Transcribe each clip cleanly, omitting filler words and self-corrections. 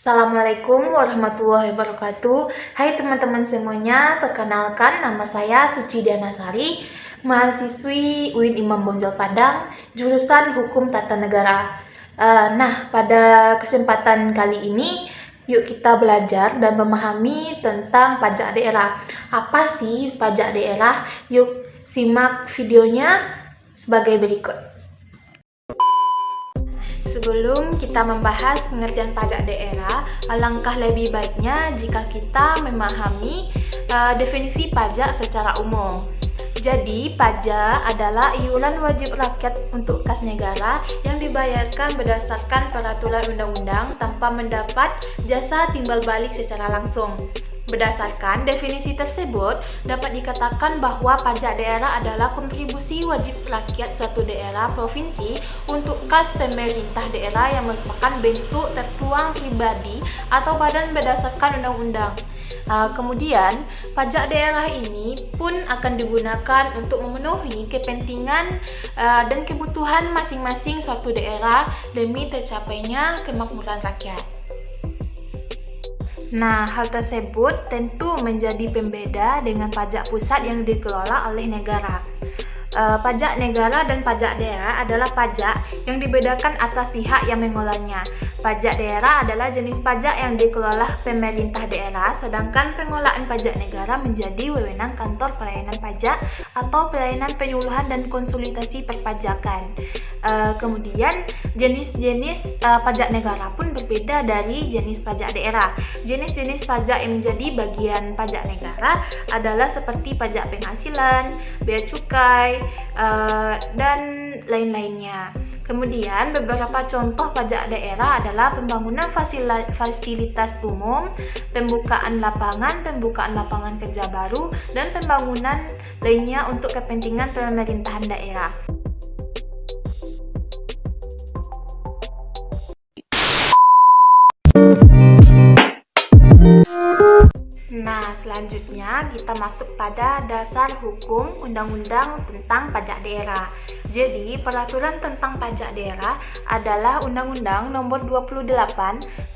Assalamualaikum warahmatullahi wabarakatuh. Hai teman-teman semuanya, perkenalkan nama saya Suci Dianasari, mahasiswi UIN Imam Bonjol Padang, jurusan Hukum Tata Negara. Pada kesempatan kali ini, yuk kita belajar dan memahami tentang pajak daerah. Apa sih pajak daerah? Yuk simak videonya sebagai berikut. Sebelum kita membahas pengertian pajak daerah, alangkah lebih baiknya jika kita memahami definisi pajak secara umum. Jadi, pajak adalah iuran wajib rakyat untuk kas negara yang dibayarkan berdasarkan peraturan undang-undang tanpa mendapat jasa timbal balik secara langsung. Berdasarkan definisi tersebut, dapat dikatakan bahwa pajak daerah adalah kontribusi wajib rakyat suatu daerah provinsi untuk kas pemerintah daerah yang merupakan bentuk tertuang pribadi atau badan berdasarkan undang-undang. Kemudian, pajak daerah ini pun akan digunakan untuk memenuhi kepentingan dan kebutuhan masing-masing suatu daerah demi tercapainya kemakmuran rakyat. Hal tersebut tentu menjadi pembeda dengan pajak pusat yang dikelola oleh negara. Pajak negara dan pajak daerah adalah pajak yang dibedakan atas pihak yang mengolahnya. Pajak daerah adalah jenis pajak yang dikelola pemerintah daerah, sedangkan pengolahan pajak negara menjadi wewenang kantor pelayanan pajak atau pelayanan penyuluhan dan konsultasi perpajakan. Kemudian jenis-jenis pajak negara pun berbeda dari jenis pajak daerah. Jenis-jenis pajak yang menjadi bagian pajak negara adalah seperti pajak penghasilan, bea cukai, dan lain-lainnya. Kemudian beberapa contoh pajak daerah adalah pembangunan fasilitas umum, pembukaan lapangan kerja baru, dan pembangunan lainnya untuk kepentingan pemerintahan daerah. Selanjutnya kita masuk pada dasar hukum undang-undang tentang pajak daerah. Jadi, peraturan tentang pajak daerah adalah Undang-Undang Nomor 28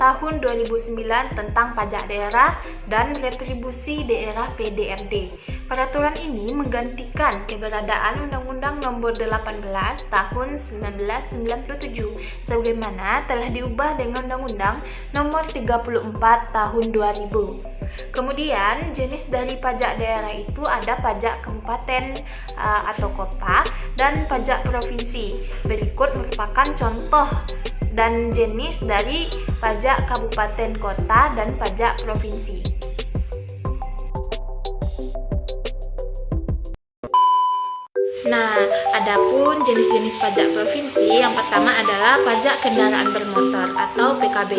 Tahun 2009 tentang pajak daerah dan retribusi daerah PDRD. Peraturan ini menggantikan keberadaan Undang-Undang Nomor 18 Tahun 1997 sebagaimana telah diubah dengan Undang-Undang Nomor 34 Tahun 2000. Kemudian jenis dari pajak daerah itu ada pajak kabupaten atau kota dan pajak provinsi. Berikut merupakan contoh dan jenis dari pajak kabupaten kota dan pajak provinsi. Adapun jenis-jenis pajak provinsi, yang pertama adalah pajak kendaraan bermotor atau PKB.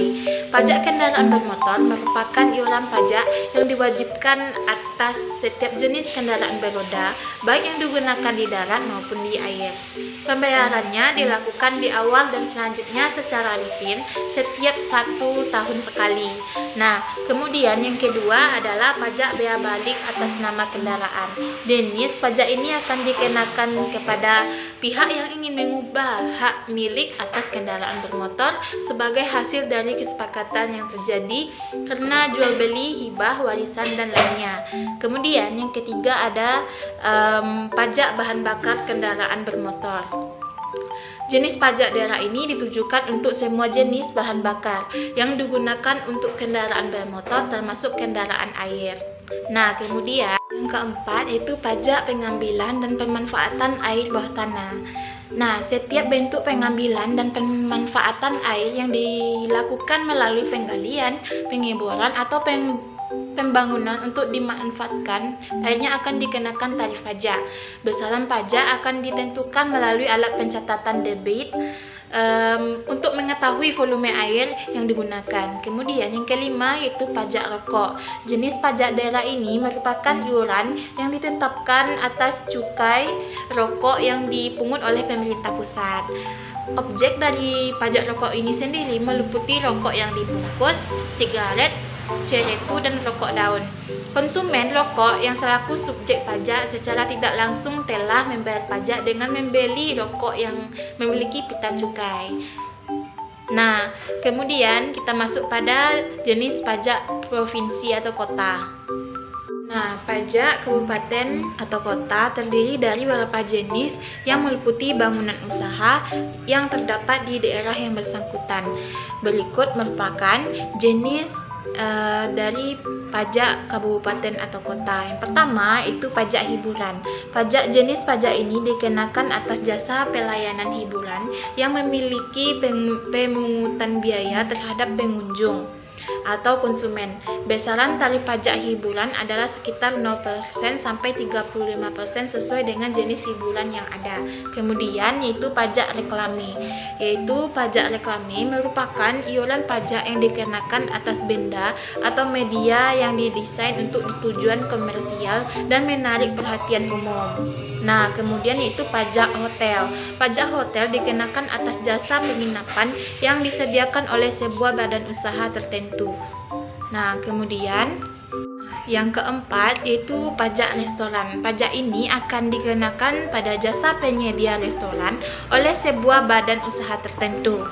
Pajak kendaraan bermotor merupakan iuran pajak yang diwajibkan atas setiap jenis kendaraan beroda, baik yang digunakan di darat maupun di air. Pembayarannya dilakukan di awal dan selanjutnya secara rutin setiap 1 tahun sekali. Kemudian yang kedua adalah pajak bea balik atas nama kendaraan. Jenis pajak ini akan dikenakan kepada pihak yang ingin mengubah hak milik atas kendaraan bermotor sebagai hasil dari kesepakatan yang terjadi karena jual beli, hibah, warisan, dan lainnya. Kemudian yang ketiga ada pajak bahan bakar kendaraan bermotor. Jenis pajak daerah ini ditujukan untuk semua jenis bahan bakar yang digunakan untuk kendaraan bermotor termasuk kendaraan air. Kemudian yang keempat yaitu pajak pengambilan dan pemanfaatan air bawah tanah. Setiap bentuk pengambilan dan pemanfaatan air yang dilakukan melalui penggalian, pengeboran atau pembangunan untuk dimanfaatkan airnya akan dikenakan tarif pajak. Besaran pajak akan ditentukan melalui alat pencatatan debit untuk mengetahui volume air yang digunakan. Kemudian yang kelima yaitu pajak rokok. Jenis pajak daerah ini merupakan iuran yang ditetapkan atas cukai rokok yang dipungut oleh pemerintah pusat. Objek dari pajak rokok ini sendiri meliputi rokok yang dibungkus, sigaret, ceretu, dan rokok daun. Konsumen rokok yang selaku subjek pajak secara tidak langsung telah membayar pajak dengan membeli rokok yang memiliki pita cukai. Nah, kemudian kita masuk pada jenis pajak provinsi atau kota. Nah, pajak kabupaten atau kota terdiri dari beberapa jenis yang meliputi bangunan usaha yang terdapat di daerah yang bersangkutan. Berikut merupakan jenis dari pajak kabupaten atau kota. Yang pertama itu pajak hiburan. Jenis pajak ini dikenakan atas jasa pelayanan hiburan yang memiliki pemungutan biaya terhadap pengunjung atau konsumen. Besaran tarif pajak hiburan adalah sekitar 0% sampai 35% sesuai dengan jenis hiburan yang ada. Kemudian yaitu pajak reklame. Pajak reklame merupakan iuran pajak yang dikenakan atas benda atau media yang didesain untuk tujuan komersial dan menarik perhatian umum. Nah, kemudian yaitu pajak hotel. Pajak hotel dikenakan atas jasa penginapan yang disediakan oleh sebuah badan usaha tertentu. Nah, kemudian yang keempat yaitu pajak restoran. Pajak ini akan dikenakan pada jasa penyedia restoran oleh sebuah badan usaha tertentu.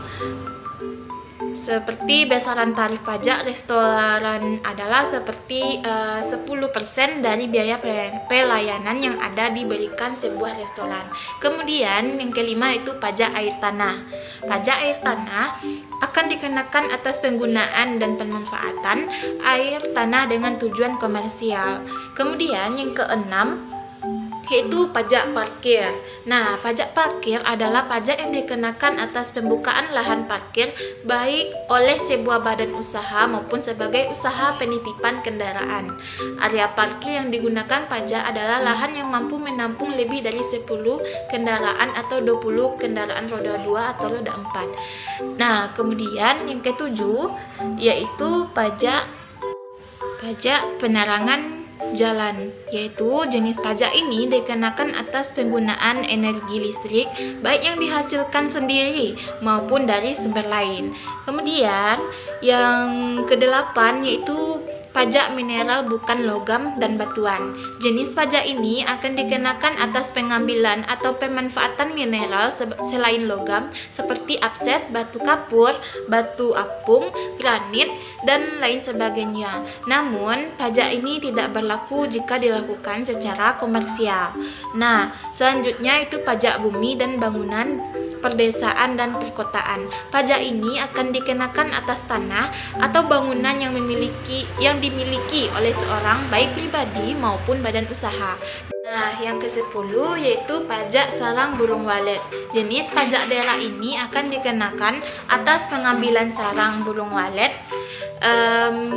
Seperti besaran tarif pajak restoran adalah seperti 10% dari biaya pelayanan yang ada diberikan sebuah restoran. Kemudian yang kelima itu pajak air tanah. Pajak air tanah akan dikenakan atas penggunaan dan pemanfaatan air tanah dengan tujuan komersial. Kemudian yang keenam yaitu pajak parkir. Nah, pajak parkir adalah pajak yang dikenakan atas pembukaan lahan parkir baik oleh sebuah badan usaha maupun sebagai usaha penitipan kendaraan. Area parkir yang digunakan pajak adalah lahan yang mampu menampung lebih dari 10 kendaraan atau 20 kendaraan roda 2 atau roda 4. Nah, kemudian yang ketujuh yaitu pajak penerangan jalan, yaitu jenis pajak ini dikenakan atas penggunaan energi listrik baik yang dihasilkan sendiri maupun dari sumber lain. Kemudian yang kedelapan yaitu pajak mineral bukan logam dan batuan. Jenis pajak ini akan dikenakan atas pengambilan atau pemanfaatan mineral selain logam seperti apses, batu kapur, batu apung, granit, dan lain sebagainya. Namun, pajak ini tidak berlaku jika dilakukan secara komersial. Nah, selanjutnya itu pajak bumi dan bangunan perdesaan dan perkotaan. Pajak ini akan dikenakan atas tanah atau bangunan yang dimiliki oleh seorang baik pribadi maupun badan usaha. Nah, yang ke-10 yaitu pajak sarang burung walet. Jenis pajak daerah ini akan dikenakan atas pengambilan sarang burung walet.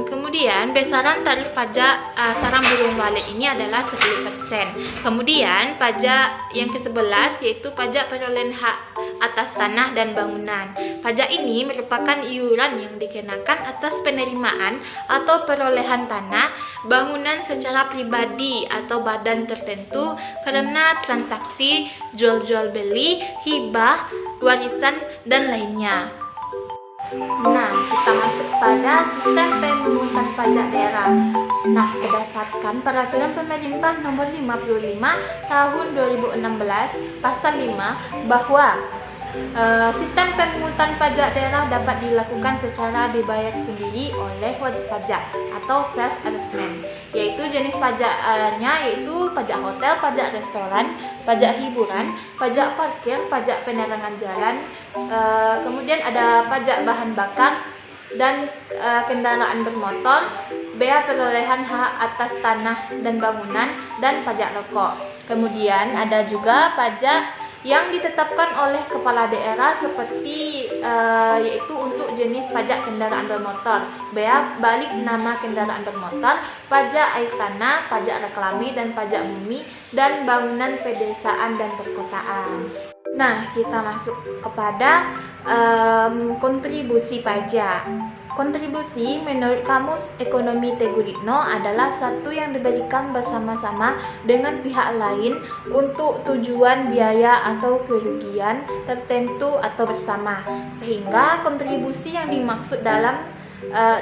Kemudian besaran tarif pajak sarang burung walet ini adalah 10%. Kemudian pajak yang ke-11 yaitu pajak perolehan hak atas tanah dan bangunan. Pajak ini merupakan iuran yang dikenakan atas penerimaan atau perolehan tanah, bangunan secara pribadi atau badan tertentu karena transaksi jual beli, hibah, warisan, dan lainnya. Nah, kita masuk pada sistem pemungutan pajak daerah. Nah, berdasarkan peraturan pemerintah nomor 55 tahun 2016 pasal 5 bahwa sistem pemungutan pajak daerah dapat dilakukan secara dibayar sendiri oleh wajib pajak atau self assessment, yaitu jenis pajaknya yaitu pajak hotel, pajak restoran, pajak hiburan, pajak parkir, pajak penerangan jalan, kemudian ada pajak bahan bakar dan kendaraan bermotor, bea perolehan hak atas tanah dan bangunan, dan pajak rokok. Kemudian ada juga pajak yang ditetapkan oleh kepala daerah seperti yaitu untuk jenis pajak kendaraan bermotor, bea balik nama kendaraan bermotor, pajak air tanah, pajak reklame, dan pajak bumi dan bangunan pedesaan dan perkotaan. Nah, kita masuk kepada kontribusi pajak. Kontribusi menurut Kamus Ekonomi Teguritno adalah suatu yang diberikan bersama-sama dengan pihak lain untuk tujuan biaya atau kerugian tertentu atau bersama. Sehingga kontribusi yang dimaksud dalam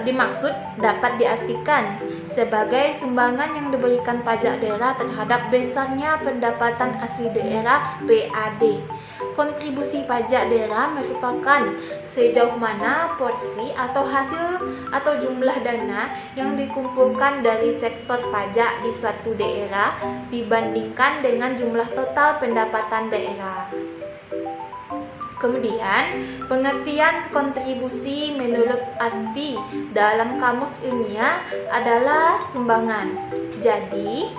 dimaksud dapat diartikan sebagai sumbangan yang diberikan pajak daerah terhadap besarnya pendapatan asli daerah (PAD). Kontribusi pajak daerah merupakan sejauh mana porsi atau hasil atau jumlah dana yang dikumpulkan dari sektor pajak di suatu daerah dibandingkan dengan jumlah total pendapatan daerah. Kemudian, pengertian kontribusi menurut arti dalam kamus ilmiah adalah sumbangan. Jadi,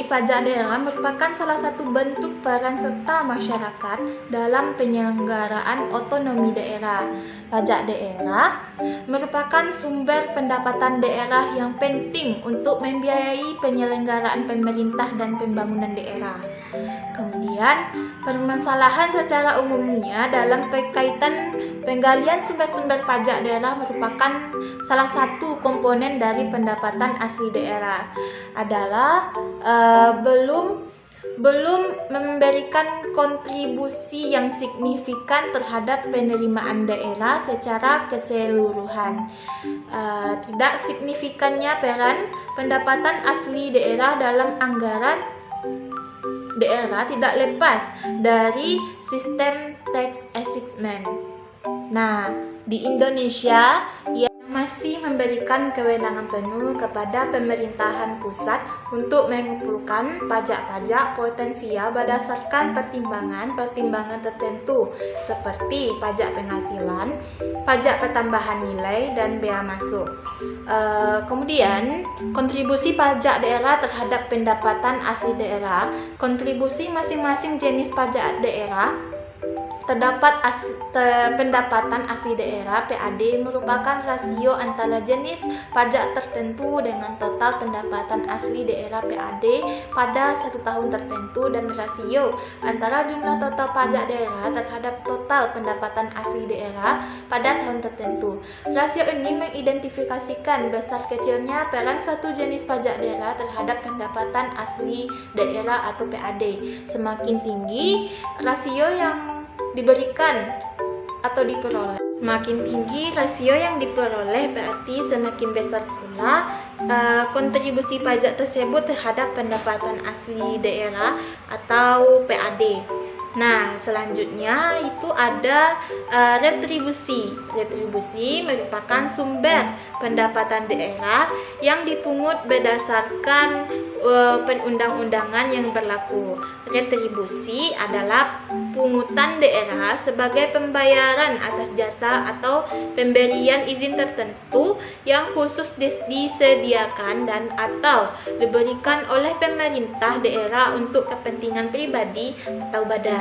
pajak daerah merupakan salah satu bentuk peran serta masyarakat dalam penyelenggaraan otonomi daerah. Pajak daerah merupakan sumber pendapatan daerah yang penting untuk membiayai penyelenggaraan pemerintah dan pembangunan daerah. Kemudian, permasalahan secara umumnya dalam berkaitan penggalian sumber-sumber pajak daerah merupakan salah satu komponen dari pendapatan asli daerah adalah belum memberikan kontribusi yang signifikan terhadap penerimaan daerah secara keseluruhan. Tidak signifikannya peran pendapatan asli daerah dalam anggaran daerah tidak lepas dari sistem tax assessment. Nah, di Indonesia yang masih memberikan kewenangan penuh kepada pemerintahan pusat untuk mengumpulkan pajak-pajak potensial berdasarkan pertimbangan tertentu seperti pajak penghasilan, pajak pertambahan nilai, dan bea masuk. Kemudian, kontribusi pajak daerah terhadap pendapatan asli daerah. Kontribusi masing-masing jenis pajak daerah terdapat pendapatan asli daerah (PAD) merupakan rasio antara jenis pajak tertentu dengan total pendapatan asli daerah (PAD) pada satu tahun tertentu dan rasio antara jumlah total pajak daerah terhadap total pendapatan asli daerah pada tahun tertentu. Rasio ini mengidentifikasikan besar kecilnya peran suatu jenis pajak daerah terhadap pendapatan asli daerah atau PAD. Semakin tinggi rasio yang diberikan atau diperoleh, semakin tinggi rasio yang diperoleh berarti semakin besar pula kontribusi pajak tersebut terhadap pendapatan asli daerah atau PAD. Nah, selanjutnya itu ada retribusi. Retribusi merupakan sumber pendapatan daerah yang dipungut berdasarkan perundang-undangan yang berlaku. Retribusi adalah pungutan daerah sebagai pembayaran atas jasa atau pemberian izin tertentu yang khusus disediakan dan atau diberikan oleh pemerintah daerah untuk kepentingan pribadi atau badan.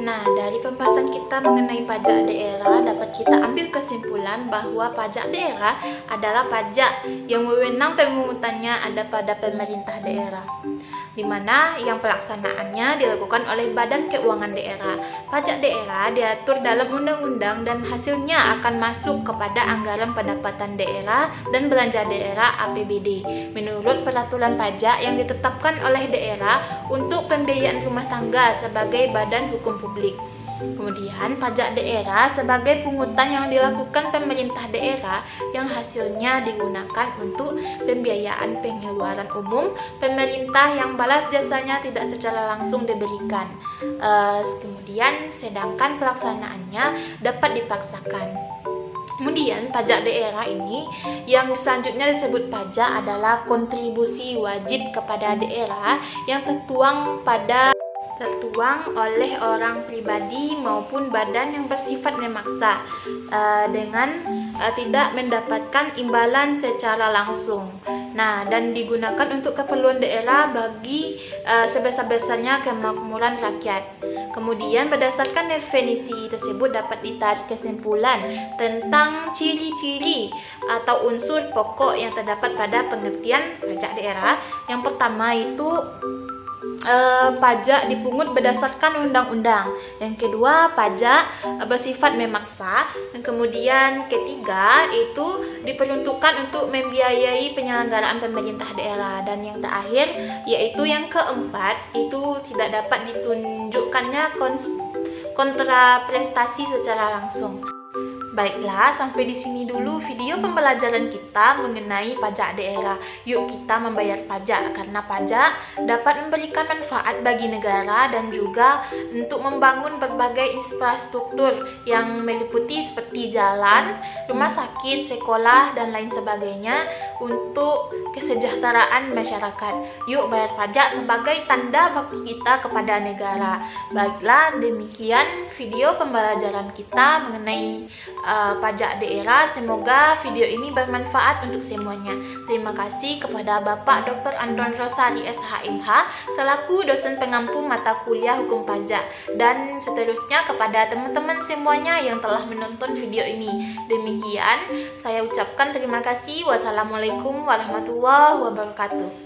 Nah, dari pembahasan kita mengenai pajak daerah dapat kita ambil kesimpulan bahwa pajak daerah adalah pajak yang wewenang pemungutannya ada pada pemerintah daerah, di mana yang pelaksanaannya dilakukan oleh Badan Keuangan Daerah. Pajak daerah diatur dalam undang-undang dan hasilnya akan masuk kepada anggaran pendapatan daerah dan belanja daerah (APBD) menurut peraturan pajak yang ditetapkan oleh daerah untuk pembiayaan rumah tangga sebagai badan hukum publik. Kemudian, pajak daerah sebagai pungutan yang dilakukan pemerintah daerah yang hasilnya digunakan untuk pembiayaan pengeluaran umum pemerintah yang balas jasanya tidak secara langsung diberikan. Kemudian, sedangkan pelaksanaannya dapat dipaksakan. Kemudian, pajak daerah ini yang selanjutnya disebut pajak adalah kontribusi wajib kepada daerah yang tertuang oleh orang pribadi maupun badan yang bersifat memaksa dengan tidak mendapatkan imbalan secara langsung. Nah, dan digunakan untuk keperluan daerah bagi sebesar-besarnya kemakmuran rakyat. Kemudian, berdasarkan definisi tersebut dapat ditarik kesimpulan tentang ciri-ciri atau unsur pokok yang terdapat pada pengertian pajak daerah. Yang pertama itu pajak dipungut berdasarkan undang-undang. Yang kedua, pajak bersifat memaksa. Dan kemudian ketiga, itu diperuntukkan untuk membiayai penyelenggaraan pemerintah daerah. Dan yang terakhir, yaitu yang keempat, itu tidak dapat ditunjukkannya kontraprestasi secara langsung. Baiklah, sampai di sini dulu video pembelajaran kita mengenai pajak daerah. Yuk kita membayar pajak karena pajak dapat memberikan manfaat bagi negara dan juga untuk membangun berbagai infrastruktur yang meliputi seperti jalan, rumah sakit, sekolah, dan lain sebagainya untuk kesejahteraan masyarakat. Yuk bayar pajak sebagai tanda bakti kita kepada negara. Baiklah, demikian video pembelajaran kita mengenai pajak daerah. Semoga video ini bermanfaat untuk semuanya. Terima kasih kepada Bapak Dr. Anton Rosari SHMH selaku dosen pengampu mata kuliah hukum pajak, dan seterusnya kepada teman-teman semuanya yang telah menonton video ini. Demikian saya ucapkan terima kasih. Wassalamualaikum warahmatullahi wabarakatuh.